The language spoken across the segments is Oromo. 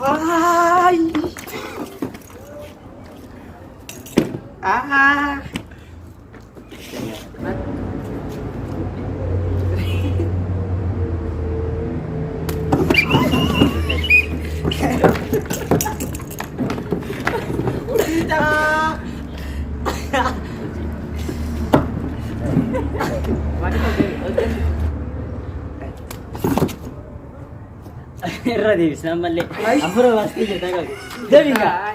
Ay! Ah! Udah. Irra deebisnaan mallee afura baastee jirta qabu. Deebiin gaa.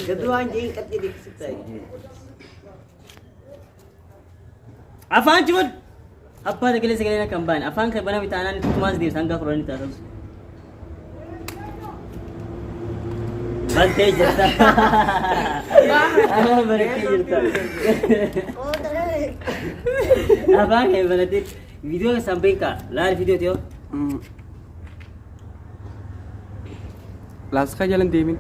Gaduu anjing kat jadi kesutai. Afaan cimad. Abbaa sagalee sagalee akka hin baane afaan kan bana bitaanaan tumaas deebisan gaa furanii taasisu. Baltee jirta. Bareeddee jirta. Afaan kan balatee viidiyoo kan beekaa laal viidiyoo ta'ee. Laska jalan deemin.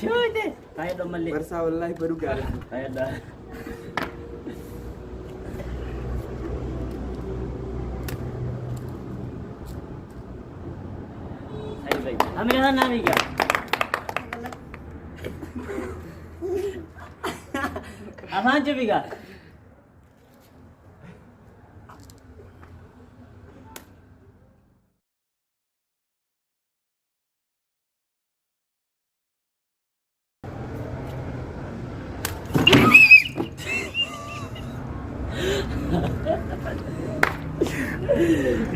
Kayat. Kayat dong malik. Barsa wallahi baru garis. Kayat dah. Ayo baik. Ambil sana Mika. Apaan cuy Mika?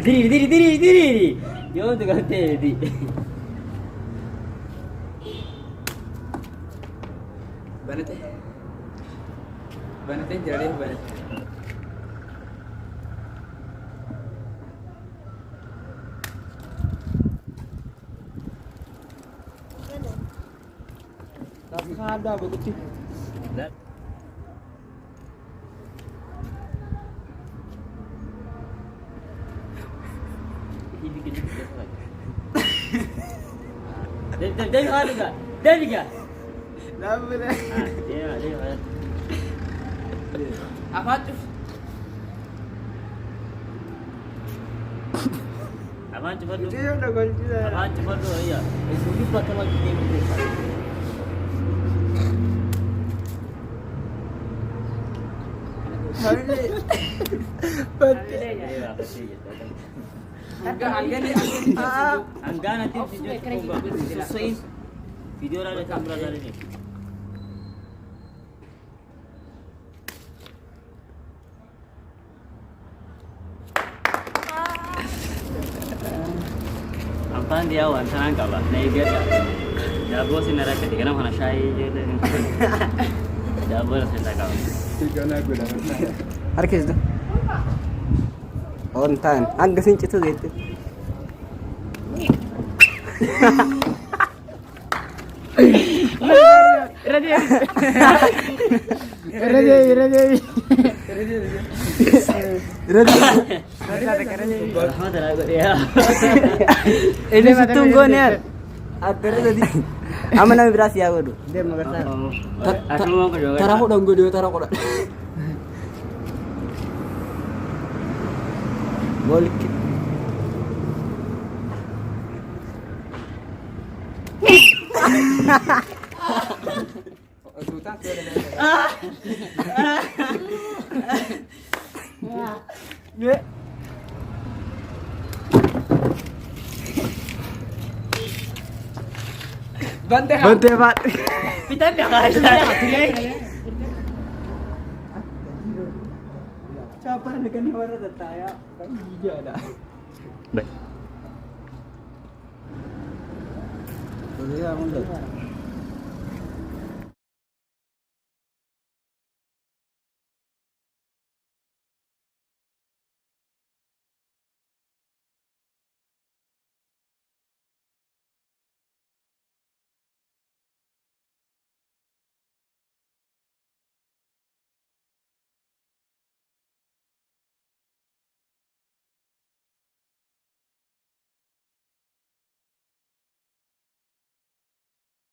Diri. Yo tu kata di. Banate jadi banate. Tak ada begitu. Deviga. Nama dia. Dia. Apa tu? Apaan cepat lu? Dia udah kunci dah. Apaan cepat lu? Iya. Sulit buat sama kita ini. Angga nanti sesuai video ada kamera kali ini. Apaan dia wan senang kabar? Naik biar jago sih neraka ketika nama Syai je. Jago senang kabar. Tiga nak guna. Arkis tu. On time. Angga sinci tu gitu. Ini tunggu ni. Akhirnya tadi. Aman nama berasi aku tu. Dia makan. Taruh aku dong gue taruh aku. Boleh. Sultan tu ada. Ya. Bantai Pak. Kita dah guys. Siapa dengan warna tetaya? Kan gigi ada. Baik. Boleh aku dah.